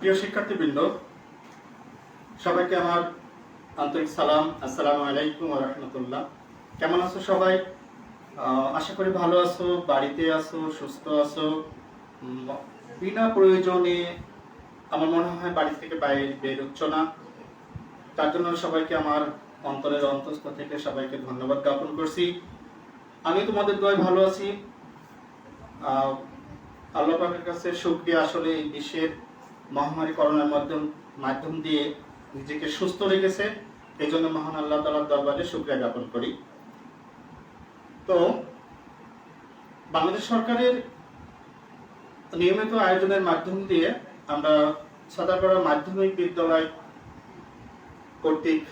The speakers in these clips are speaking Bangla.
প্রিয় শিক্ষার্থীবৃন্দ, সবাইকে আমার আন্তরিক সালাম। আসসালামু আলাইকুম ওয়া রাহমাতুল্লাহ। কেমন আছো সবাই? আশা করি ভালো আছো, বাড়িতে আছো, সুস্থ আছো। বিনা প্রয়োজনে আমার মনে হয় বাড়ি থেকে বাইরে বের হচ্ছ না। তার জন্য সবাইকে আমার অন্তরের অন্তঃস্থ থেকে সবাইকে ধন্যবাদ জ্ঞাপন করছি। আমি তোমাদের দোয়ায় ভালো আছি। আল্লাহ পাকের কাছে শুকরিয়া, আসলে এই বিশ্বের মহামারী করোনার মাধ্যম দিয়ে নিজেকে সুস্থ রেখেছে, এই জন্য মহান আল্লাহ তাআলার দরবারে শুকরিয়া জ্ঞাপন করি। তো বাংলাদেশ সরকারের নিয়মিত আয়োজনের মাধ্যম দিয়ে আমরা সাদাপাড়া মাধ্যমিক বিদ্যালয় কর্তৃক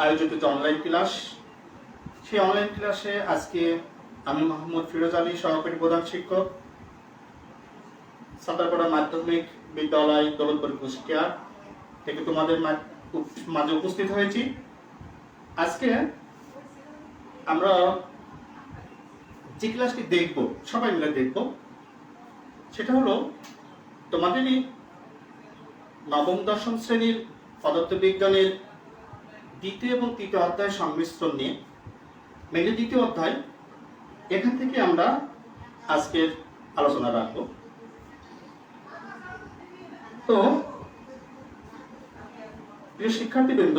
আয়োজিত যে অনলাইন ক্লাস, সেই অনলাইন ক্লাসে আজকে আমি মোহাম্মদ ফিরোজ আলী, সহকারী প্রধান শিক্ষক, সাদাপাড়া মাধ্যমিক বিদ্যালয় দৌলতপুর কুষ্টিয়া থেকে তোমাদের মাঝে উপস্থিত হয়েছি। আজকে আমরা যে ক্লাসটি দেখব, সবাই মিলে দেখব, সেটা হলো তোমাদেরই নবম দশম শ্রেণীর পদার্থবিজ্ঞানের দ্বিতীয় এবং তৃতীয় অধ্যায় সংমিশ্রণ নিয়ে। মেনলি দ্বিতীয় অধ্যায়, এখান থেকে আমরা আজকের আলোচনা রাখব। তো প্রিয় শিক্ষার্থীবৃন্দ,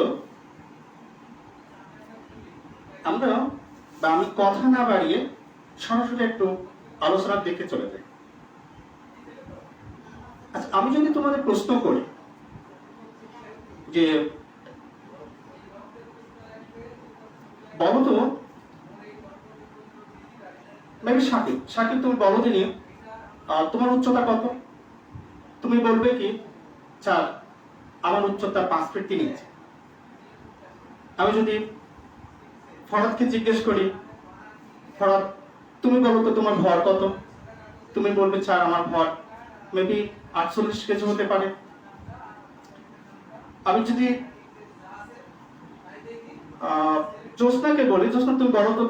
আমি কথা না বাড়িয়ে সরাসরি একটু আলোচনার দিকে চলে যাই। আচ্ছা, আমি যদি তোমাদের প্রশ্ন করি যে বলো তো, শাকিব তুমি বলো দিনি তোমার উচ্চতা কত? তুমি বলবে কি, স্যার আমার উচ্চতা 5 ফিট 3 ইঞ্চি। আমি যদি ফরাদকে জিজ্ঞেস করি, ফরাদ তুমি বলো তো তোমার ভর কত? তুমি বলবে স্যার আমার ভর মেবি 48 কেজি হতে পারে। আমি যদি জ্যোৎস্নাকে বলি, জ্যোৎস্না তুমি বলো তো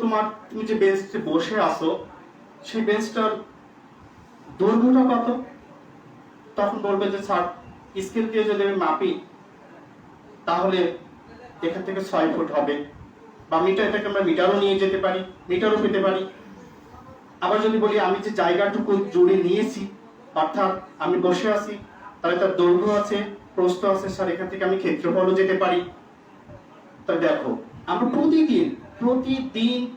তুমি যে বেঞ্চে বসে আছো সেই বেঞ্চটার দৈর্ঘ্যটা কত? তখন বলবে যে স্যার স্কেল দিয়ে যদি আমি মাপি তাহলে এখান থেকে 6 ফুট হবে, বা মিটার, এটাকে আমরা মিটারও নিয়ে যেতে পারি, মিটারও পেতে পারি। আবার যদি বলি আমি যে জায়গাটুকু জুড়ে নিয়েছি, অর্থাৎ আমি বসে আছি, তাহলে তার দৈর্ঘ্য আছে, প্রস্থ আছে, স্যার এখান থেকে আমি ক্ষেত্রফলও যেতে পারি। তাই দেখো, আমরা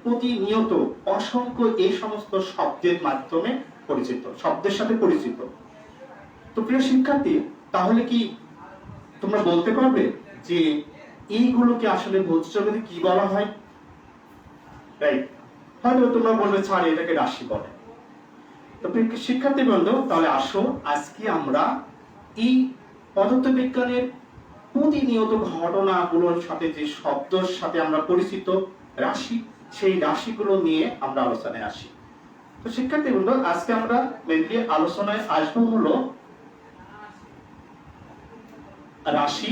প্রতিনিয়ত অসংখ্য এই সমস্ত শব্দের মাধ্যমে পরিচিত, শব্দের সাথে পরিচিত। তো প্রিয় শিক্ষার্থী, তাহলে কি তোমরা বলতে পারবে যে এইগুলোকে আসলে ভৌত জগতে কি বলা হয়? রাইট, হয়তো তোমরা বলবে স্যার এটাকে রাশি বলে। তো শিক্ষার্থী বন্ধু, তাহলে আসো আজকে আমরা এই পদার্থবিজ্ঞানের প্রতিনিয়ত ঘটনাগুলোর সাথে, যে শব্দের সাথে আমরা পরিচিত রাশি, সেই রাশিগুলো নিয়ে আমরা আলোচনায় আসি। তো শিক্ষার্থী বন্ধু, আজকে আমরা মেনলি আলোচনায় আসবো হলো রাশি।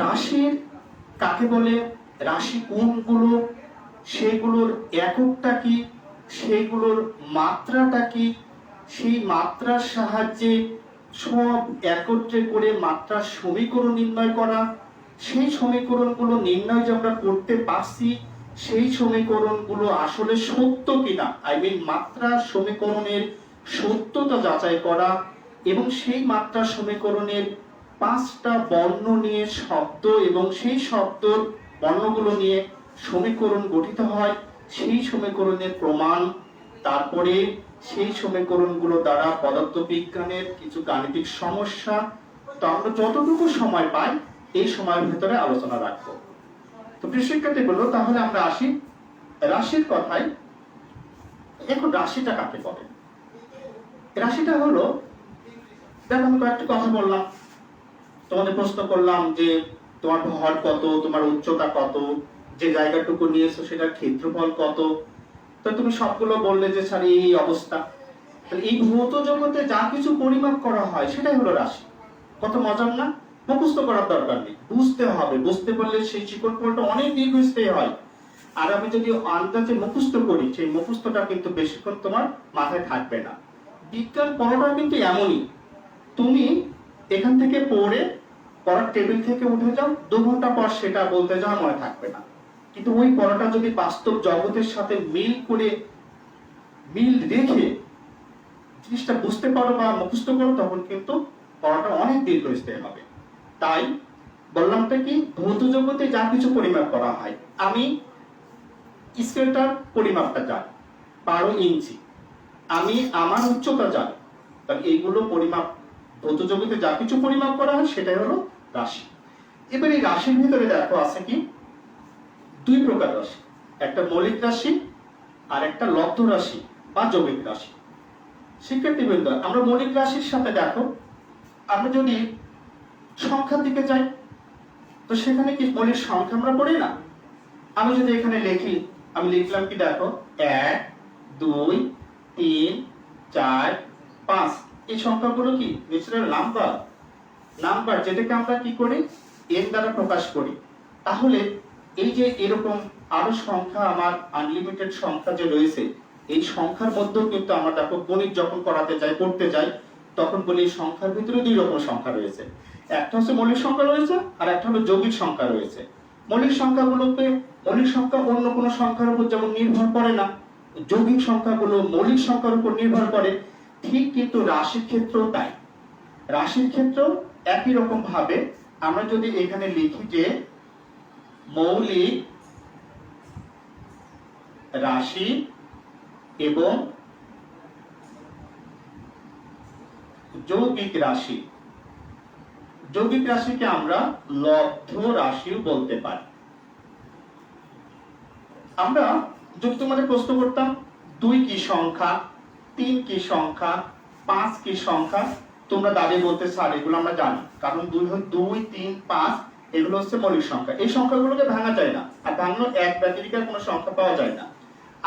রাশির কাকে বলে, রাশি কোনগুলো, সেগুলোর এককটা কি, সেগুলোর মাত্রাটা কি, সেই মাত্রার সাহায্যে সব একত্রে করে মাত্রার সমীকরণ নির্ণয় করা, সেই সমীকরণগুলো নির্ণয় যে আমরা করতে পারছি, সেই সমীকরণগুলো আসলে সত্য কিনা, মাত্রার সমীকরণের সত্যতা যাচাই করা, এবং সেই মাত্রার সমীকরণের 5টা বর্ণ নিয়ে শব্দ, এবং সেই শব্দর বর্ণগুলো নিয়ে সমীকরণ গঠিত হয়, সেই সমীকরণের প্রমাণ, তারপরে সেই সমীকরণগুলো দ্বারা পদার্থবিজ্ঞানের কিছু গাণিতিক সমস্যা। তো আমরা যতটুকু সময় পাই এই সময়ের ভিতরে আলোচনা রাখবো। তো প্রিয় শিক্ষার্থী বললো, তাহলে আমরা আসি রাশির কথায়। এখন রাশিটা কাকে বলে? রাশিটা হলো, দেখো আমি কয়েকটা কথা বললাম, তোমাদের প্রশ্ন করলাম যে তোমার ভর কত, তোমার উচ্চতা কত, যে জায়গাটুকু নিয়েছো সেটার ক্ষেত্রফল কত। তো তুমি সবগুলো বললে যে স্যার এই অবস্থা। তাহলে এই ভৌত জগতে যা কিছু পরিমাপ করা হয় সেটাই হলো রাশি। কত মজার না? মুখস্থ করার দরকার নেই, বুঝতে হবে। বুঝতে পারলে সেই শিকড়ফলটা অনেক দীর্ঘস্থায়ী হয়। আর আমি যদি আন্দাজে মুখস্থ করি, সেই মুখস্থটা কিন্তু বেশিক্ষণ তোমার মাথায় থাকবে না। বিজ্ঞান পড়াটা কিন্তু এমনই, তুমি এখান থেকে পড়ার টেবিল থেকে উঠে যাও, 2 ঘন্টা পর সেটা বলতে যাওয়া মনে থাকবে না। কিন্তু ওই পড়াটা যদি বাস্তব জগতের সাথে মিল রেখে জিনিসটা বুঝতে পারো বা মুখস্থ করো, তখন কিন্তু পড়াটা অনেক দীর্ঘস্থায়ী হবে। তাই বললামটা কি, ভৌত জগতে যা কিছু পরিমাপ করা হয়, আমি স্কেলটার পরিমাপটা জানি 12 ইঞ্চি, আমি আমার উচ্চতা জানি, তাহলে এইগুলো পরিমাপ, ভৌত জগতে যা কিছু পরিমাপ করা হয় সেটাই হলো রাশি। এবার এই রাশির ভিতরে দেখো আছে কি 2 প্রকার রাশি, একটা মৌলিক রাশি আর একটা লব্ধ রাশি বা যৌগিক রাশি। শিক্ষার্থীবৃন্দ, আমরা মৌলিক রাশির সাথে দেখো, আমরা যদি সংখ্যার দিকে যাই তো সেখানে কি মৌলিক সংখ্যা আমরা পড়ি না? আমি যদি এখানে লিখি, আমি লিখলাম কি দেখো 1 2 3 4 5, এই সংখ্যাগুলো কি ন্যাচারাল নাম্বার যেটাকে আমরা কি করি n দ্বারা প্রকাশ করি। তাহলে এই যে এরকম আরো সংখ্যা, আমার আনলিমিটেড সংখ্যা যে রয়েছে, এই সংখ্যার মধ্যেও কিন্তু আমরা দেখো গণিত যখন পড়তে যাই তখন বলি সংখ্যার ভিতরে 2 রকম সংখ্যা রয়েছে, একটা হচ্ছে মৌলিক সংখ্যা রয়েছে আর একটা হলো যৌগিক সংখ্যা রয়েছে। মৌলিক সংখ্যা অন্য কোনো সংখ্যার উপর যেমন নির্ভর করে না, যৌগিক সংখ্যাগুলো মৌলিক সংখ্যার উপর নির্ভর করে, ঠিক কিন্তু রাশির ক্ষেত্রেও তাই। রাশির ক্ষেত্রেও একই রকম ভাবে আমরা যদি এখানে লিখি যে মৌলিক রাশি এবং যৌগিক রাশিকে আমরা লব্ধ রাশিও বলতে পারি। আমরা যদি তোমাদের প্রশ্ন করতাম 2 কি সংখ্যা, 3 কি সংখ্যা, 5 কি সংখ্যা, তোমরা দাঁড়িয়ে বলতে স্যার এগুলো আমরা জানি, কারণ 2 3 5 এগুলো হচ্ছে মৌলিক সংখ্যা, এই সংখ্যাগুলোকে ভাঙা যায় না, আর ভাঙানো এক ব্যতিরিক্ত কোনো সংখ্যা পাওয়া যায় না।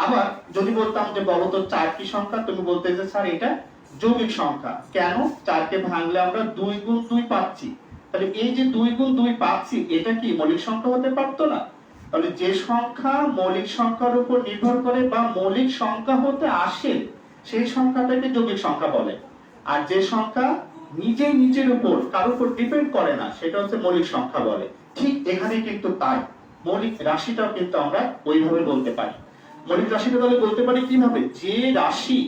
আবার যদি বলতাম যে বলো তো 4 কি সংখ্যা, তুমি বলতে যে স্যার এটা যৌগিক সংখ্যা, কেন? 4 কে ভাঙলে আমরা 2 গুণ 2 পাচ্ছি, তাহলে এই যে 2 গুণ 2 পাচ্ছি এটা কি মৌলিক সংখ্যা হতে পারতো না? তাহলে যে সংখ্যা মৌলিক সংখ্যার উপর নির্ভর করে বা মৌলিক সংখ্যা হতে আসে সেই সংখ্যাটাকে যৌগিক সংখ্যা বলে, আর যে সংখ্যা নিজের উপর কারোর উপর ডিপেন্ড করে না সেটা হচ্ছে মৌলিক সংখ্যা বলে। ঠিক এখানে কিন্তু তাই মৌলিক রাশিটাও কিন্তু আমরা ওইভাবে বলতে পারি। মৌলিক রাশিটা তাহলে বলতে পারি কিভাবে, যে রাশি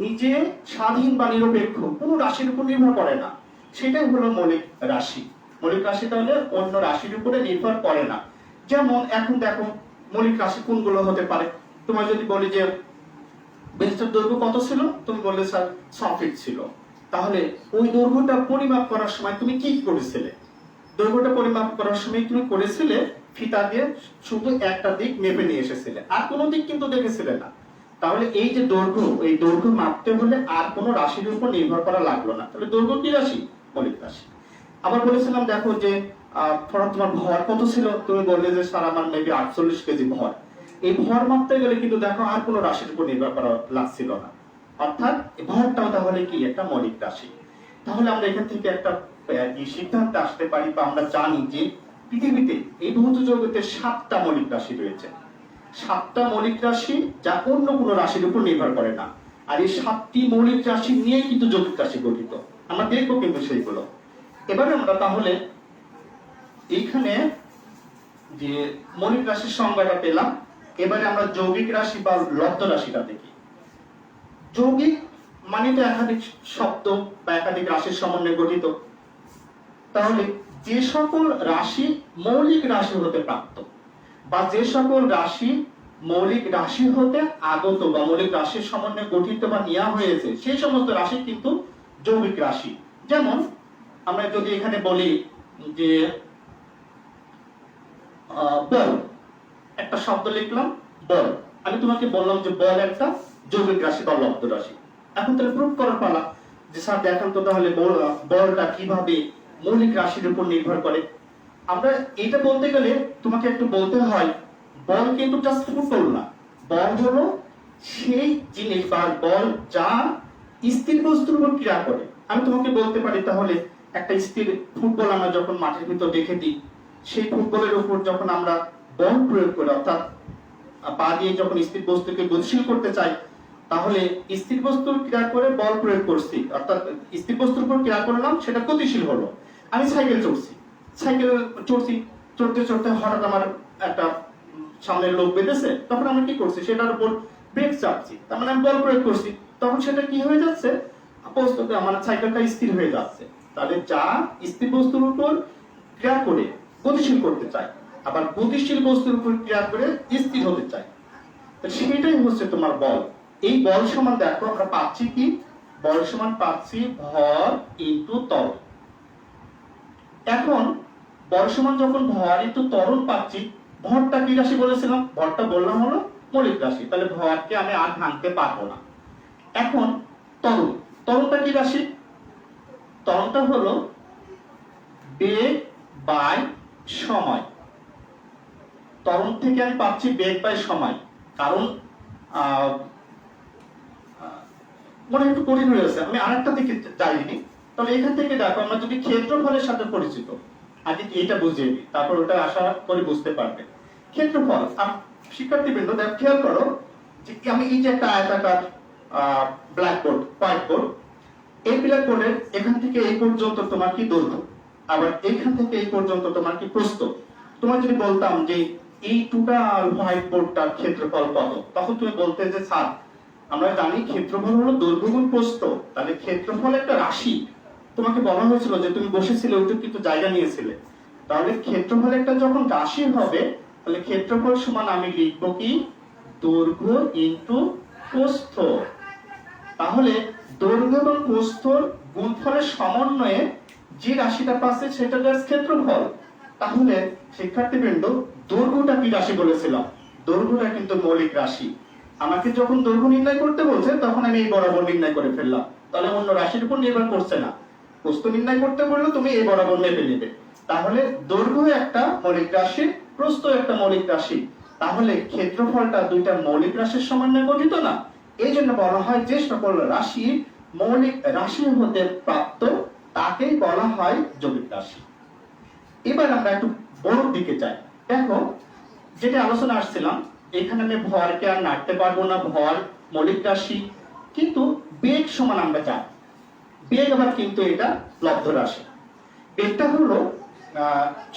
নিজে স্বাধীন বা নিরপেক্ষ, কোনো রাশির উপর নির্ভর করে না, সেটাই হলো মৌলিক রাশি। মৌলিক রাশি তাহলে অন্য রাশির উপরে নির্ভর করে না। যেমন এখন দেখো মৌলিক রাশি কোনগুলো হতে পারে, তোমার যদি বলি যে বেঞ্চের দৈর্ঘ্য কত ছিল, তুমি বললে স্যার 6 ফিট ছিল, তাহলে ওই দৈর্ঘ্যটা পরিমাপ করার সময় তুমি কি করেছিলে? দৈর্ঘ্যটা পরিমাপ করার সময় তুমি করেছিলে ফিতা দিয়ে শুধু একটা দিক মেপে নিয়ে এসেছিলে, আর কোনো দিক কিন্তু দেখেছিলে না। তাহলে এই যে দৈর্ঘ্য, এই দৈর্ঘ্য মাপতে হলে আর কোনো রাশির উপর নির্ভর করা লাগলো না, তাহলে দৈর্ঘ্য কি রাশি? মৌলিক রাশি। আবার বলেছিলাম দেখো যে তোমার ভর কত ছিল, তুমি বললে যে স্যার আমার মেবি 48 কেজি ভর, এই ভর মাপতে গেলে কিন্তু দেখো আর কোনো রাশির উপর নির্ভর করা লাগছিল না, অর্থাৎ ভরটাও তাহলে কি একটা মৌলিক রাশি। তাহলে আমরা এখান থেকে একটা সিদ্ধান্তে আসতে পারি বা আমরা জানি যে পৃথিবীতে এই ভৌত জগতে 7টা মৌলিক রাশি রয়েছে, 7টা মৌলিক রাশি যা অন্য কোনো রাশির উপর নির্ভর করে না, আর এই 7টি মৌলিক রাশি নিয়ে কিন্তু যৌগিক রাশি গঠিত। আমরা দেখবো কিন্তু সেইগুলো। এবারে আমরা তাহলে এইখানে যে মৌলিক রাশির সংজ্ঞাটা পেলাম, এবারে আমরা যৌগিক রাশি বা লব্ধ রাশিটা দেখি। যৌগিক মানে তো একাধিক শব্দ বা একাধিক রাশির সমন্বয়ে গঠিত। তাহলে যে সকল রাশি মৌলিক রাশি হতে প্রাপ্ত বা যে সকল রাশি মৌলিক রাশি হতে আগত বা মৌলিক রাশির সমন্বয়ে গঠিত বা নেওয়া হয়েছে, সেই সমস্ত রাশি কিন্তু যৌগিক রাশি। যেমন আমরা যদি এখানে বলি যে বল, একটা শব্দ লিখলাম বল, আমি তোমাকে বললাম যে বল একটা যৌগিক রাশি বা লব্ধ রাশি। এখন তাহলে প্রুফ করার পালা যে স্যার দেখান তো তাহলে বলটা কিভাবে মৌলিক রাশির উপর নির্ভর করে। আমরা এটা বলতে গেলে তোমাকে একটু বলতে হয় বল কিন্তু জাস্ট ফুটবল না, বল হলো সেই জিনিস বা বল যা স্থির বস্তুর উপর ক্রিয়া করে। আমি তোমাকে বলতে পারি তাহলে একটা স্থির ফুটবল আমরা যখন মাঠের ভিতর রেখে দিই, সেই ফুটবলের উপর যখন আমরা বল প্রয়োগ করি, অর্থাৎ পা দিয়ে যখন স্থির বস্তুকে গতিশীল করতে চাই, তাহলে স্থির বস্তুর ক্রিয়া করে বল প্রয়োগ করছি, অর্থাৎ স্থির বস্তুর উপর ক্রিয়া করলাম, সেটা গতিশীল হলো। আমি সাইকেল চড়ছি, চড়তে চড়তে হঠাৎ আমার একটা সামনের লোক বেঁধেছে, তখন আমি কি করছি, সেটার উপর ব্রেক চাপছি, তার মানে আমি বল প্রয়োগ করছি, তখন সেটা কি হয়ে যাচ্ছে, বস্তুটা আমার সাইকেলটা স্থির হয়ে যাচ্ছে। তাহলে যা স্থির বস্তুর উপর ক্রিয়া করে গতিশীল করতে চায়, আবার গতিশীল বস্তুর উপর ক্রিয়া করে স্থির হতে চায়, সেটাই হচ্ছে তোমার বল। এই বল সমান দেখো আমরা পাচ্ছি কি, বল সমান পাচ্ছি ভর ইনটু ত্বরণ। এখন বল সমান যখন ভর ইনটু ত্বরণ পাচ্ছি, ভরটা কি রাশি বলেছিলাম, ভরটা বললাম হলো মৌলিক রাশি, তাহলে ভরকে আমি আর ভাঙতে পারবো না। এখন ত্বরণটা কি রাশি, ত্বরণটা হলো বেগ বাই সময়। ত্বরণ থেকে আমি পাচ্ছি বেগ বাই সময়, কারণ মনে একটু কঠিন হয়ে গেছে, আমি আরেকটা দিকে যাইনি। তাহলে এখান থেকে দেখো, আমরা যদি ক্ষেত্রফলের সাথে পরিচিত, আগে এটা বুঝিয়ে দিই, তারপর ওটা আশা করি বুঝতে পারবে। ক্ষেত্রফল, শিক্ষার্থীবৃন্দ দেখো, খেয়াল করো যে আমি এই যে একটা আয়তাকার ব্ল্যাকবোর্ড, হোয়াইট বোর্ড, এই ব্ল্যাকবোর্ডের এখান থেকে এই পর্যন্ত তোমার কি দৈর্ঘ্য, আবার এইখান থেকে এই পর্যন্ত তোমার কি প্রস্থ। তোমার যদি বলতাম যে এই টোটাল হোয়াইট বোর্ডটার ক্ষেত্রফল কত, তখন তুমি বলতে যে স্যার আমরা জানি ক্ষেত্রফল হলো দৈর্ঘ্য গুণ প্রস্থ, তাহলে ক্ষেত্রফল একটা রাশি। তোমাকে বলা হয়েছিল যে তুমি বসেছিলে, ওইটুকু কিন্তু জায়গা নিয়েছিলে, তাহলে ক্ষেত্রফল একটা যখন রাশি হবে, তাহলে ক্ষেত্রফল সমান আমি লিখবো কি দৈর্ঘ্য ইনটু প্রস্থ। তাহলে দৈর্ঘ্য এবং প্রস্থর গুণফলের সমন্বয়ে যে রাশিটা পাচ্ছে সেটা হচ্ছে ক্ষেত্রফল। তাহলে শিক্ষার্থীবৃন্দ দৈর্ঘ্যটা কি রাশি বলেছিলাম, দৈর্ঘ্যটা কিন্তু মৌলিক রাশি। আমাকে যখন দৈর্ঘ্য নির্ণয় করতে বলছে, তখন আমি এই বরাবর নির্ণয় করে ফেললাম, তাহলে অন্য রাশির উপর নির্ভর করছে না। প্রস্থ নির্ণয় করতে বললে তুমি এই বরাবর মেপে নেবে। তাহলে দৈর্ঘ্য একটা মৌলিক রাশি, প্রস্থ একটা মৌলিক রাশি, তাহলে ক্ষেত্রফলটা দুইটা মৌলিক রাশির সমন্বয়ে গঠিত না। এই জন্য বলা হয় যে সকল রাশি মৌলিক রাশি হতে প্রাপ্ত তাকেই বলা হয় যৌগিক রাশি। এবার আমরা একটু বড় দিকে যাই। দেখো, যেটা আলোচনা আসছিলাম, এখানে আমি ভরকে আর নাড়তে পারবো না, ভর মৌলিক রাশি, কিন্তু বেগ সমান আমরা জানি, বেগ আবার কিন্তু এটা লব্ধ রাশি। বেগটা হলো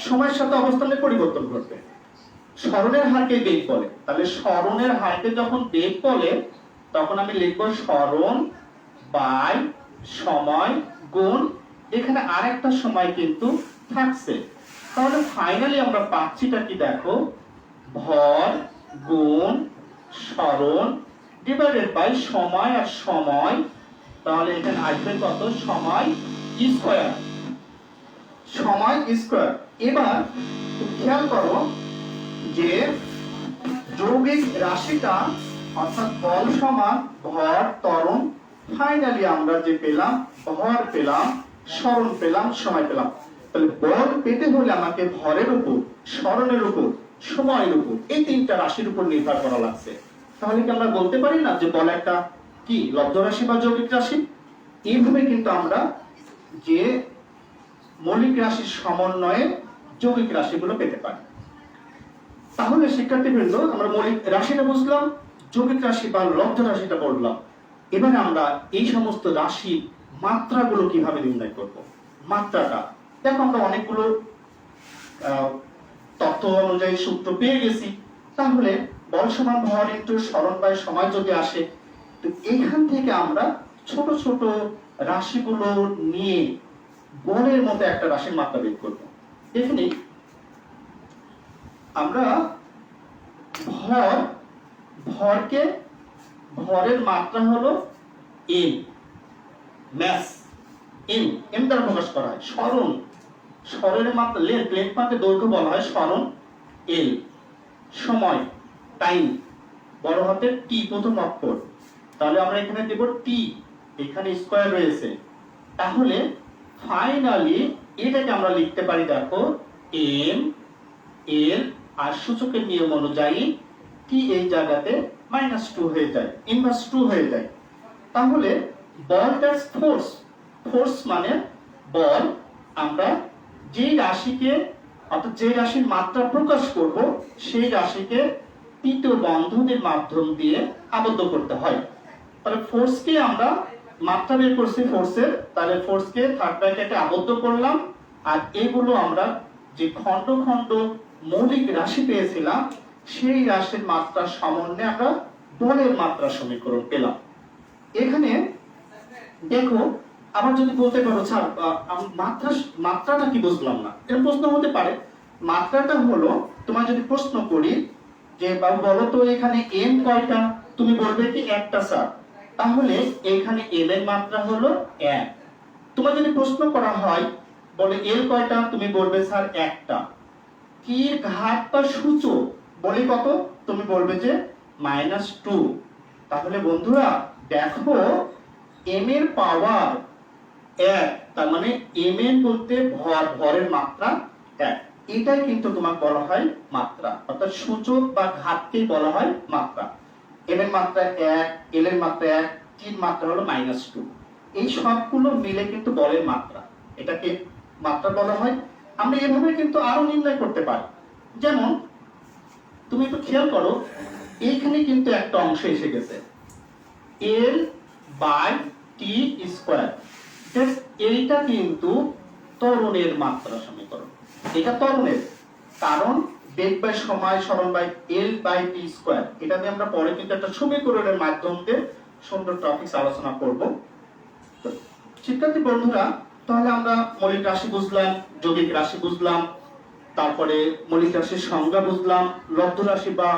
সময়ের সাথে অবস্থানের পরিবর্তন ঘটবে, সরণের হারকে বেগ বলে। তাহলে সরণের হারকে যখন বেগ বলে, তখন আমি লিখবো সরণ বাই সময় গুণ, এখানে আরেকটা সময় কিন্তু থাকছে। তাহলে ফাইনালি আমরা পাচ্ছিটা কি দেখো, ভর গুণ সরণ ডিভাইডেড বাই সময় আর সময়, তাহলে এখানে আসবে কত, সময় স্কয়ার, সময় স্কয়ার। এবার খেয়াল করো যে যৌগিক রাশিটা অর্থাৎ বল সমান ভর ত্বরণ, ফাইনালি আমরা যে পেলাম ভর পেলাম, সরণ পেলাম, সময় পেলাম। তাহলে বল পেতে হলে আমাকে ভরের উপর, সরণের উপর, সময়ের উপর, এই তিনটা রাশির উপর নির্ভর করা লাগছে। তাহলে কি আমরা বলতে পারি না যে বল একটা কি লব্ধ রাশি বা যৌগিক রাশি? এইভাবে কিন্তু আমরা যে মৌলিক রাশির সমন্বয়ে যৌগিক রাশিগুলো পেতে পারি। তাহলে শিক্ষার্থীবৃন্দ আমরা মৌলিক রাশিটা বুঝলাম, যৌগিক রাশি বা লব্ধ রাশিটা পড়লাম। এবারে আমরা এই সমস্ত রাশির মাত্রাগুলো কিভাবে নির্ণয় করব। মাত্রাটা দেখো, আমরা অনেকগুলো তথ্য অনুযায়ী সূত্র পেয়ে গেছি। তাহলে বল সমান ভর ইনটু সরণ বাই সময় যদি আসে, তো এখান থেকে আমরা ছোট ছোট রাশিগুলো নিয়ে বলের মতো একটা রাশির মাত্রা বের করব। এখানে আমরা ভরকে, ভরের মাত্রা হলো এম, ম্যাস, এম দ্বারা প্রকাশ করা হয়। সরণ, সরণের মাত্রা লেন্থ, মানে দৈর্ঘ্য বলা হয় সরণ এল। সময়, টাইম, বড় হাতের টি প্রথম অক্ষর, তাহলে আমরা এখানে দেব টি, এখানে স্কয়ার রয়েছে। তাহলে ফাইনালি এটাকে আমরা লিখতে পারি দেখো এম এল, আর সূচকের নিয়ম অনুযায়ী টি এই জায়গাতে -2 হয়ে যায়, ইনভার্স 2 হয়ে যায়। তাহলে বলটার ফোর্স, ফোর্স মানে বল, আমরা যে রাশিকে অর্থাৎ যে রাশির মাত্রা প্রকাশ করব, সেই রাশিকে তৃতীয় বন্ধনীর মাধ্যম দিয়ে আবদ্ধ করতে হয়। তাহলে ফোর্সকে আমরা মাত্রা বের করছি ফোর্সের, তাহলে ফোর্সকে থার্ড ব্র্যাকেটে আবদ্ধ করলাম, আর এগুলো আমরা যে খন্ড খন্ড মৌলিক রাশি পেয়েছিলাম সেই রাশির মাত্রার সমন্বয়ে আমরা বলের মাত্রা সমীকরণ পেলাম। এখানে দেখো, আবার যদি বলতে পারো স্যার মাত্রাটা কি বুঝলাম না, এরকম প্রশ্ন হতে পারে। মাত্রাটা হলো, তোমার যদি প্রশ্ন করি যে বাবু বলো তো এখানে এম কয়টা, তুমি বলবে কি একটা স্যার, তাহলে এখানে এম এর মাত্রা হলো 1। তোমার যদি প্রশ্ন করা হয় বলে এল কয়টা, তুমি বলবে স্যার একটা। কি ঘাত বা সূচক বলে কত, তুমি বলবে যে -2। তাহলে বন্ধুরা দেখো, এম এর পাওয়ার 1, তার মানে এম এর বলতে ভরের মাত্রা 1, এটাই কিন্তু তোমাকে বলা হয় মাত্রা, অর্থাৎ সূচক বা ঘাতকেই বলা হয় মাত্রা। এম এর মাত্রা 1, এল এর মাত্রা 1, টির মাত্রা হলো -2। এই সবগুলো মিলে কিন্তু বলের মাত্রা, এটাকে মাত্রা বলা হয়। আমরা এভাবে কিন্তু আরো নির্ণয় করতে পারি। যেমন তুমি একটু খেয়াল করো, এইখানে কিন্তু একটা অংশ এসে গেছে L/T²। এইটা কিন্তু ত্বরণের মাত্রা সমীকরণ, এটা ত্বরণের, কারণ বেগ বাই সময় সরণ বাই L/T²। এটা দিয়ে আমরা পরে কিন্তু একটা সমীকরণের মাধ্যমে সুন্দর টপিকস আলোচনা করব। শিক্ষার্থী বন্ধুরা, তাহলে আমরা মৌলিক রাশি বুঝলাম, যৌগিক রাশি বুঝলাম, তারপরে মৌলিক রাশির সংজ্ঞা বুঝলাম, লব্ধ রাশি বা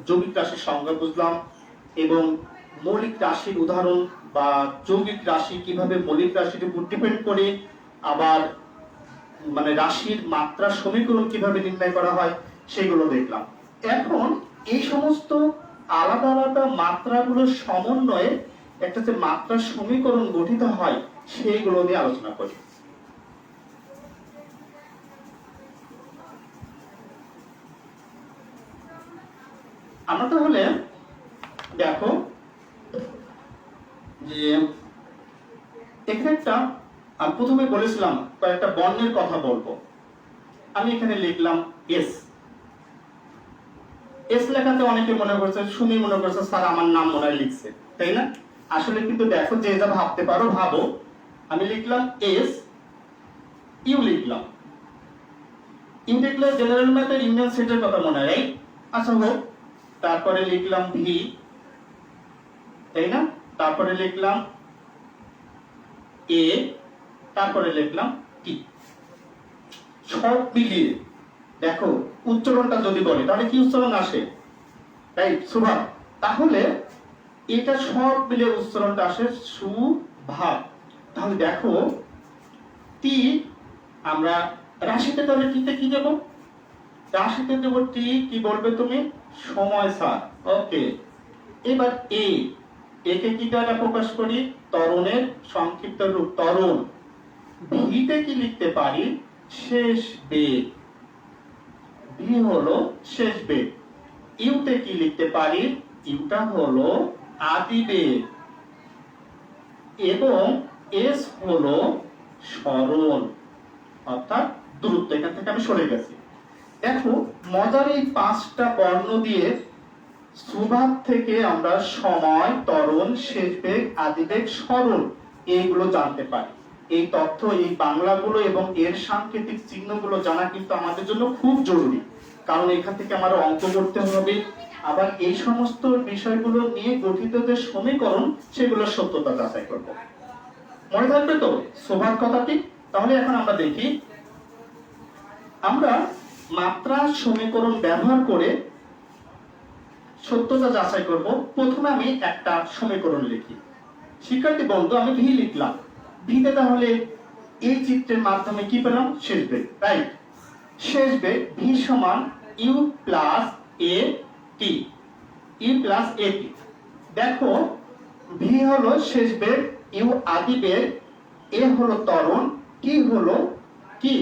যৌগিক রাশির সংজ্ঞা বুঝলাম, এবং মৌলিক রাশির উদাহরণ বা যৌগিক রাশি কিভাবে মৌলিক রাশির উপর ডিপেন্ড করে, আবার মানে রাশির মাত্রা সমীকরণ কিভাবে নির্ণয় করা হয় সেগুলো দেখলাম। এখন এই সমস্ত আলাদা আলাদা মাত্রাগুলোর সমন্বয়ে একটা যে মাত্রা সমীকরণ গঠিত হয় সেইগুলো নিয়ে আলোচনা করি। আমরা তাহলে দেখো যে এখানে একটা, প্রথমে বলেছিলাম কয়েকটা বর্ণের কথা বলবো। আমি এখানে লিখলাম এস। এস লেখাতে অনেকে মনে করছে, শুনি মনে করছে স্যার আমার নাম মনে হয় লিখছে, তাই না? আসলে কিন্তু দেখো, যে যা ভাবতে পারো ভাবো। আমি লিখলাম এস, ইউ লিখলাম। ইউ লিখলে জেনারেল ম্যাথের ইউনিয়ন সেটের কথা মনে হয়, আচ্ছা হোক। তারপরে লিখলাম ভি, তাই না? তারপরে লিখলাম এ, তারপরে লিখলাম টি। সব মিলিয়ে দেখো উচ্চারণটা যদি বলি তাহলে কি উচ্চারণ আসে, রাইট? সুভাগ। তাহলে এটা সব মিলে উচ্চারণটা আসে সুভাগ। তাহলে দেখো টি, আমরা রাশিতে তাহলে টিতে কি দেব? রাশিতে দেব টি, কি বলবে তুমি? সময় স্যার, ওকে। এবার এ, একে কি দ্বারা প্রকাশ করি? ত্বরণের সংক্ষিপ্ত রূপ ত্বরণ। ভিতে কি লিখতে পারি? শেষ বেগ। ভি হলো শেষ বেগ। ইউতে কি লিখতে পারি? ইউটা হলো আদি বেগ, এবং এস হলো সরণ অর্থাৎ দূরত্ব। এখান থেকে আমি সরে গেছি। দেখো মজার এই 5টা বর্ণ দিয়ে সুভাগ থেকে আমরা সময়, ত্বরণ, শেষ বেগ, আদি বেগ, সরণ এইগুলো জানতে পারি। এই তথ্য, এই বাংলাগুলো এবং এর সাংকেতিক চিহ্নগুলো জানা কিন্তু আমাদের জন্য খুব জরুরি, কারণ এখান থেকে আমার অঙ্ক করতে হবে, আবার এই সমস্ত বিষয়গুলো নিয়ে গঠিত যে সমীকরণ সেগুলোর সত্যতা যাচাই করব। মনে থাকবে তো সুভাগ কথাটি? তাহলে এখন আমরা দেখি, আমরা মাত্রা সমীকরণ ব্যবহার করে সত্যতা যাচাই করব। প্রথমে আমি একটা সমীকরণ লিখি। শিক্ষার্থী বন্ধু, আমি ভি লিখলাম। ভিতে তাহলে এই চিত্রের মাধ্যমে কি পেলাম? শেষ বেগ, রাইট? শেষ বেগ ভি সমান u plus a t, u plus a t. দেখো ভি হলো শেষ বেগ, ইউ আদি বেগ, এ হলো ত্বরণ, টি হলো কি?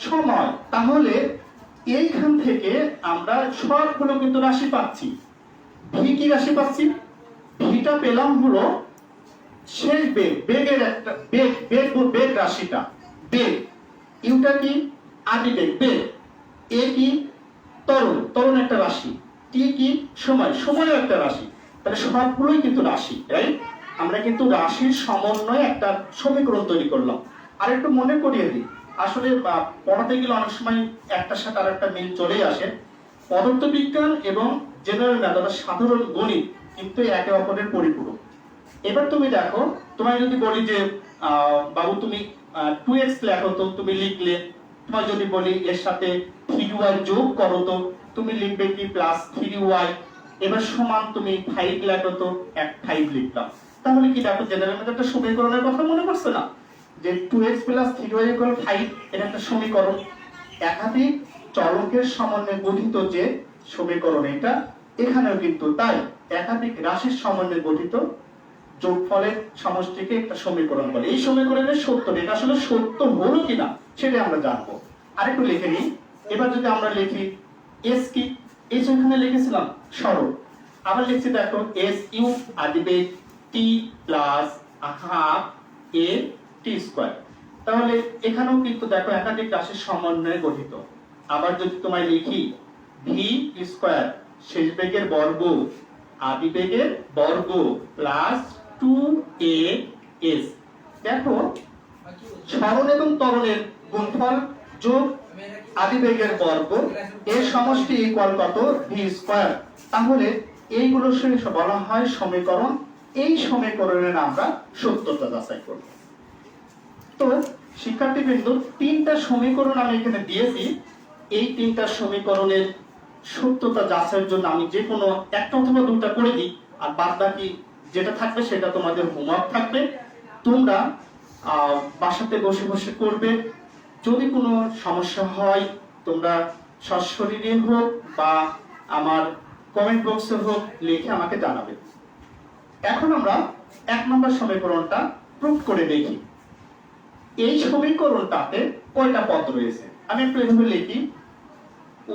সময়। তাহলে এইখান থেকে আমরা সবগুলো কিন্তু রাশি পাচ্ছি। ভি কি রাশি পাচ্ছি? ভিটা পেলাম হলো শেষ বেগ, বেগের একটা বেগ, বেগ রাশিটা বেগ। ইউটা কি? আদি বেগ, বেগ। এ কি? ত্বরণ, ত্বরণ একটা রাশি। টি কি? সময়, সময়ও একটা রাশি। তাহলে সবগুলোই কিন্তু রাশি, রাইট? আমরা কিন্তু রাশির সমন্বয়ে একটা সমীকরণ তৈরি করলাম। আর একটু মনে করিয়ে দিই, আসলে পড়াতে গেলে অনেক সময় একটার সাথে আর একটা মিল চলেই আসে। পদার্থবিজ্ঞান এবং জেনারেল ম্যাথ অর্থাৎ সাধারণ গণিত কিন্তু একে অপরের পরিপূরক। এবার তুমি দেখো, তোমায় যদি বলি যে বাবু তুমি 2x লেখো, তো তুমি লিখলে। তোমায় যদি বলি এর সাথে 3y যোগ করো, তো তুমি লিখবে কি +3y। এবার সমান তুমি 5 লেখো, তো 5 লিখলাম। তাহলে কি দেখো, জেনারেল ম্যাথ একটা সমীকরণের কথা মনে পড়ছে না, যে 2x + 3y = 5, এটা একটা সমীকরণ। একাধিক চলকের সমন্বয়ে গঠিত যে সমীকরণ, এটা এখানেও কিন্তু তাই, একাধিক রাশির সমন্বয়ে গঠিত যোগফলের সমষ্টিকে একটা সমীকরণ বলে। এই সমীকরণের সত্য, এটা আসলে সত্য হলো কিনা সেটা আমরা জানবো। আরেকটু লিখে নিই। এবার যদি আমরা লিখি s কি, এই যে এখানে লিখেছিলাম সরল, আবার লিখছি দেখো su আদিবেগ t plus half a t square. তাহলে এখানেও কিন্তু দেখো একাধিক রাশির সমন্বয়ে গঠিত। আবার যদি তোমায় লিখি v স্কয়ার শেষ বেগের বর্গ আদিবেগের বর্গ প্লাস 2as, দেখো সরণ এবং ত্বরণের গুণফল যোগ আদিবেগের বর্গ এর সমষ্টি ইকুয়াল কত, v স্কয়ার। তাহলে এইগুলো বলা হয় সমীকরণ। এই সমীকরণের আমরা সত্যতা যাচাই করব। তো শিক্ষার্থীবৃন্দ, তিনটা সমীকরণ আমি এখানে দিয়েছি। এই তিনটা সমীকরণের সত্যতা যাচাইয়ের জন্য আমি যে কোনো একটা অথবা দুটো করে দিই, আর বাদ বাকি যেটা থাকবে সেটা তোমাদের হোমওয়ার্ক থাকবে। তোমরা বাসাতে বসে বসে করবে। যদি কোনো সমস্যা হয় তোমরা সশরীরে হোক বা আমার কমেন্ট বক্সে হোক লিখে আমাকে জানাবে। এখন আমরা 1 নম্বর সমীকরণটা প্রুফ করে দেখি। এই সমীকরণটাতে কয়টা পদ রয়েছে, আমি একটু এভাবে লিখি।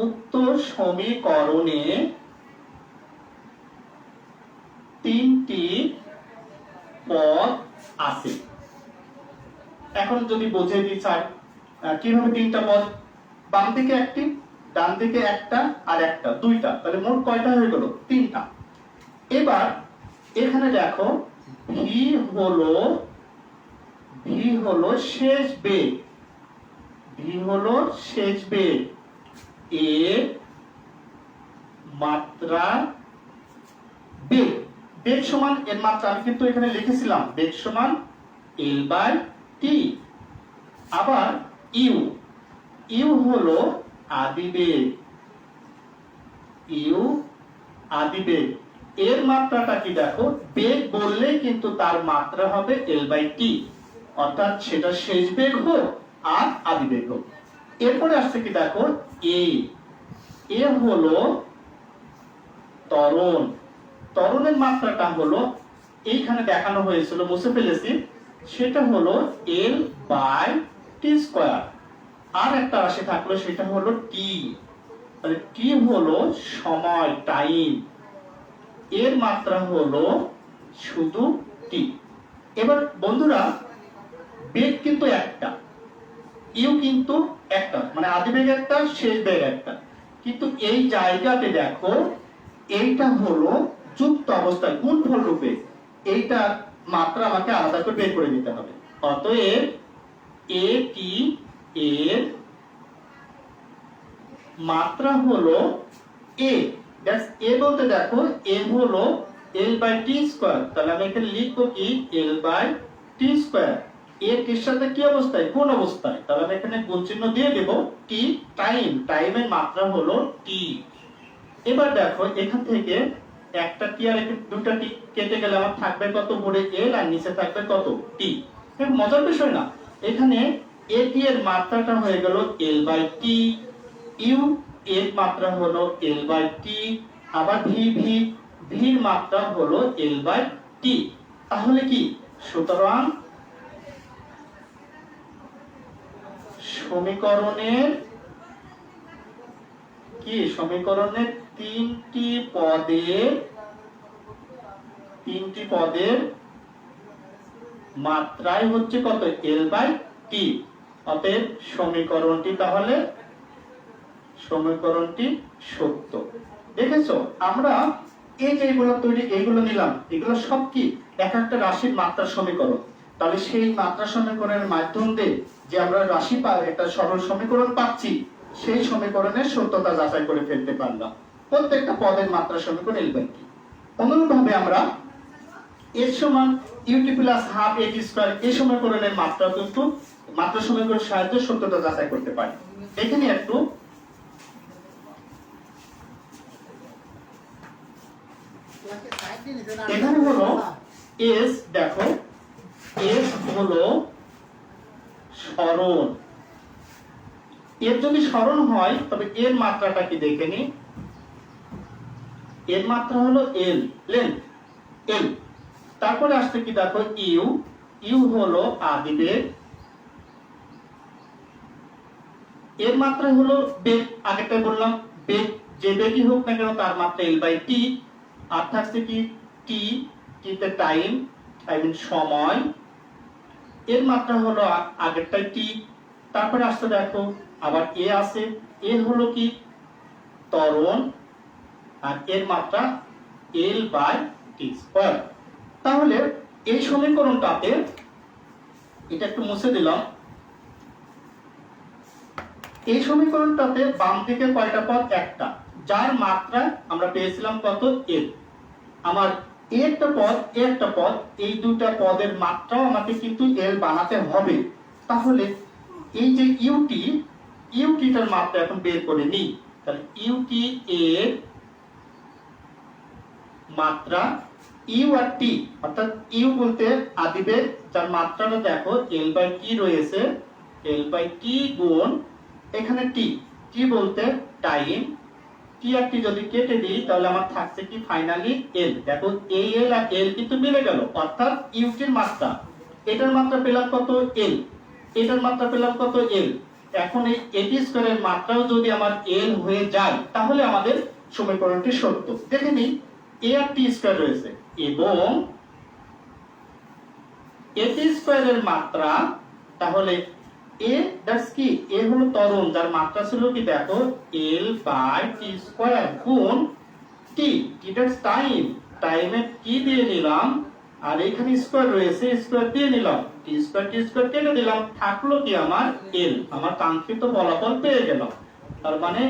উক্ত সমীকরণে 3টি পদ আছে। এখন যদি বুঝিয়ে দিই চাই কিভাবে 3টা পদ, বাম দিকে একটি, ডান দিকে একটা, আর একটা, 2টা, তাহলে মোট কয়টা হয়ে গেল, 3টা। এবার এখানে দেখো v হলো শেষ বেগ, v হলো শেষ বেগ, a মাত্রা বেগ, বেগ সমান এর মাত্রা, আমি কিন্তু এখানে লিখেছিলাম বেগ সমান l/t। আবার u হলো আদিবেগ, u আদিবেগ, এর মাত্রাটা কি দেখো, বেগ বললে কিন্তু তার মাত্রা হবে l/t, অর্থাৎ সেটা শেষ বেগ হোক আর আদিবেগ হোক। এরপরে আসছে কি দেখো a হলো ত্বরণ, ত্বরণের মাত্রাটা হলো এইখানে দেখানো হয়েছিল, মুছে ফেলেছি, সেটা হলো l/t স্কয়ার। আর একটা রাশি থাকলো সেটা হলো t, তাহলে t হলো সময়, টাইম, এর মাত্রা হলো শুধু t। এবার বন্ধুরা, বেগ কিন্তু একটা, ইউ কিন্তু একটা, মানে আদিবেগ একটা, শেষ বেগ একটা, কিন্তু এই জায়গাতে দেখো এইটা হলো যুক্ত অবস্থায় গুণফল রূপে, এইটা মাত্রা আমাকে আলাদা করে বের করে দিতে হবে। অতএব at এর মাত্রা হলো a, দ্যাটস a বলতে দেখো a হলো l/t স্কয়ার, তাহলে আমি এখানে লিখবো কি l/t স্কয়ার। এর সাথে কি অবস্থায়, কোন অবস্থায়, তাহলে আমি এখানে গুণ চিহ্ন দিয়ে দেব t, টাইম, টাইমের মাত্রা হলো t। এবার দেখো এখান থেকে একটা টি আর দুটো টি কেটে গেলে আমার থাকবে কত, উপরে l আর নিচে থাকবে কত, t। মজার বিষয় না, এখানে at এর মাত্রাটা হয়ে গেল l/t, u এর মাত্রা হলো l/t, আবার v এর মাত্রা হলো l/t। তাহলে কি, সুতরাং সমীকরণের তিনটি পদের মাত্রাই হচ্ছে কত, l/t। অতএব সমীকরণটি সত্য। দেখেছো, আমরা এই যে এগুলো তৈরি, এইগুলো নিলাম, এগুলো সব কি এক একটা রাশির মাত্রা সমীকরণ। তাহলে সেই মাত্রা সমীকরণের মাধ্যম দিয়ে যে আমরা রাশি একটা সরল সমীকরণ পাচ্ছি, সেই সমীকরণের সত্যতা যাচাই করে ফেলতে পারলাম। প্রত্যেকটা পদের মাত্রা সমীকরণ লিখবেন কি। অনুরূপভাবে আমরা এর সমান ইউটি প্লাস হাফ এটি স্কয়ার এই সমীকরণের মাত্রা কিন্তু মাত্রা সমীকরণের সাহায্যে সত্যতা যাচাই করতে পারি। এখানে একটু এখানে হলো এস, দেখো এস হলো সরণ। এর যদি সরণ হয় তবে এর মাত্রাটা কি দেখে নি। এর মাত্রা হলো এল, লেন্থ এল। তারপরে আসছে কি দেখো ইউ, ইউ হলো আদিবেগ, এর মাত্রা হলো বেগ। আগেটা বললাম বেগ, যে বেগই হোক না কেন তার মাত্রা এল বাই টি। আর থাকছে কি টি, টিতে টাইম, টাইম সময়, এর মাত্রা হলো আগেরটাই টি। তারপরে আসতে দেখো আবার এ আছে, এ হলো কি ত্বরণ, আর এর মাত্রা এল বাই টি স্কয়ার। তাহলে এই সমীকরণটাতে এটা একটু মুছে দিলাম। এই সমীকরণটাতে বাম দিকে কয়টা পদ? একটা, যার মাত্রা আমরা পেয়েছিলাম কত? এল। আমার একটা পদ, একটা পদ, এই দুটা পদের মাত্রাও আমাকে কিন্তু এল বানাতে হবে। তাহলে এই যে ইউটি, ইউটিটার মাত্রা এখন বের করে নিই। তাহলে ইউটি এর মাত্রা ইউ আর টি, অর্থাৎ ইউ বলতে আদিবেগ, যার মাত্রাটা দেখো এল বাই টি রয়েছে, এল বাই টি গুণ এখানে টি, টি বলতে টাইম, টি আর টি যদি কেটে দিই তাহলে আমার থাকছে কি ফাইনালি এল। দেখো এই এল আর এল কিন্তু মিলে গেল, অর্থাৎ ইউটির মাত্রা, এটার মাত্রা পেলাম কত? এল, এটার মাত্রা পেলাম কত? এল। এখন এই এটি স্কয়ারের মাত্রাও যদি আমার এল হয়ে যায় তাহলে আমাদের সমীকরণটি সত্য। দেখে নিই, এ আর টি স্কয়ার রয়েছে এবং এটি স্কয়ারের মাত্রা, তাহলে এ দ্যাটস কি এ হলো ত্বরণ, যার মাত্রা ছিল কি দেখো এল বাই টি স্কয়ার গুণ টি, টি দ্যাটস টাইম, টাইমে টি দিয়ে নিলাম, আর এখানে স্কয়ার রয়েছে, স্কয়ার দিয়ে নিলাম, টি স্কয়ার কেটে দিলাম, থাকলো কি আমার এল। আমার কাঙ্ক্ষিত ফলাফল পেয়ে গেলাম। তার মানে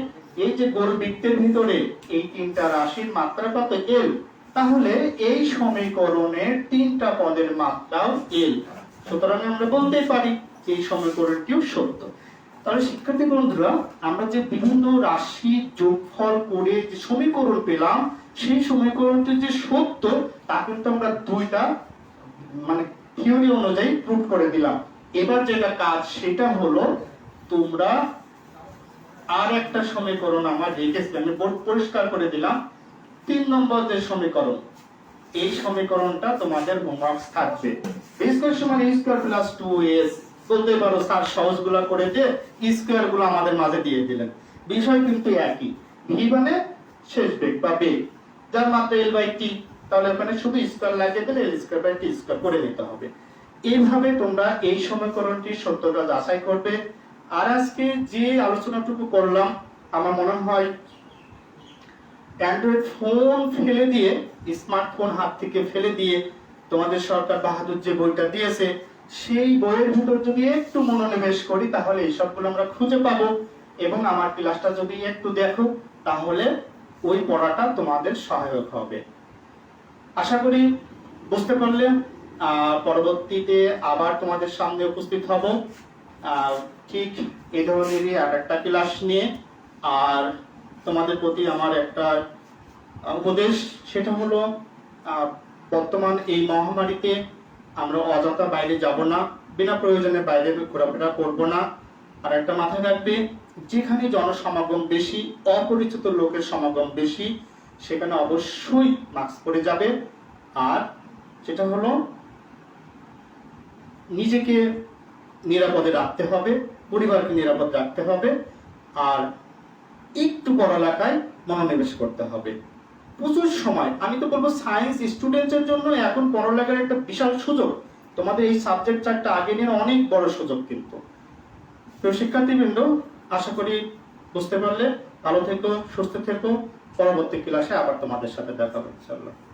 এই যে গোল বৃত্তের ভিতরে এই তিনটা রাশির মাত্রা কত? এল। তাহলে এই সমীকরণের তিনটা পদের মাত্রাও এল। সুতরাং আমরা বলতে পারি যে এই সমীকরণটিও সত্য। তাহলে শিক্ষার্থী বন্ধুরা, আমরা যে বিভিন্ন রাশি যোগফল করে যে সমীকরণ পেলাম, সেই সমীকরণটি যে সত্য তা কিন্তু আমরা দুইটা মানে থিওরি অনুযায়ী প্রুফ করে দিলাম। এবার যেটা কাজ সেটা হলো তোমরা আর একটা সমীকরণ আমার রেখেছি, আমি বোর্ড পরিষ্কার করে দিলাম। 3 নম্বর যে সমীকরণ, এই সমীকরণটা তোমাদের হোমওয়ার্ক থাকবে। a স্কয়ার সমান a স্কয়ার প্লাস 2s বলতে পারো, স্যার সহজগুলা করে দিয়ে স্কয়ার গুলো আমাদের মাঝে দিয়ে দিলেন। বিষয় কিন্তু একই, v মানে শেষ বেগ বা বেগ, যার মাত্রা l বাই t। তাহলে ওখানে শুধু স্কয়ার লাগিয়ে দিলে l square by t square করে নিতে হবে। এইভাবে তোমরা এই সমীকরণটির সত্যতা যাচাই করবে। আর আজকে যে আলোচনাটুকু করলাম, আমার মনে হয় অ্যান্ড্রয়েড ফোন ফেলে দিয়ে, স্মার্টফোন হাত থেকে ফেলে দিয়ে তোমাদের সরকার বাহাদুর যে বইটা দিয়েছে সেই বইয়ের ভিতর যদি একটু মনোনিবেশ করি তাহলে এই সবগুলো আমরা খুঁজে পাবো, এবং আমার ক্লাসটা যদি একটু দেখো তাহলে ওই পড়াটা তোমাদের সহায়ক হবে। আশা করি বুঝতে পারলে। পরবর্তীতে আবার তোমাদের সামনে উপস্থিত হব ঠিক এই ধরনেরই আর একটা ক্লাস নিয়ে। আর তোমাদের প্রতি আমার একটা উপদেশ, সেটা হলো বর্তমান এই মহামারীতে আমরা অযথা বাইরে যাব না, বিনা প্রয়োজনে বাইরে ঘোরাফেরা করব না। আর একটা মাথায় রাখবে, যেখানে জনসমাগম বেশি, অপরিচিত লোকের সমাগম বেশি, সেখানে অবশ্যই মাস্ক পরে যাবে। আর সেটা হলো নিজেকে নিরাপদে রাখতে হবে, পরিবারকে নিরাপদ রাখতে হবে, আর একটু পড়ালেখায় মনোনিবেশ করতে হবে। প্রচুর সময়, আমি তো বলবো সায়েন্স স্টুডেন্টদের জন্য এখন পড়ালেখার একটা বিশাল সুযোগ। তোমাদের এই সাবজেক্ট চারটা আগে নিয়ে অনেক বড় সুযোগ কিন্তু। তো শিক্ষার্থীবৃন্দ, আশা করি বুঝতে পারলে। ভালো থেকো, সুস্থ থেকো। পরবর্তী ক্লাসে আবার তোমাদের সাথে দেখা হবে ইনশাআল্লাহ।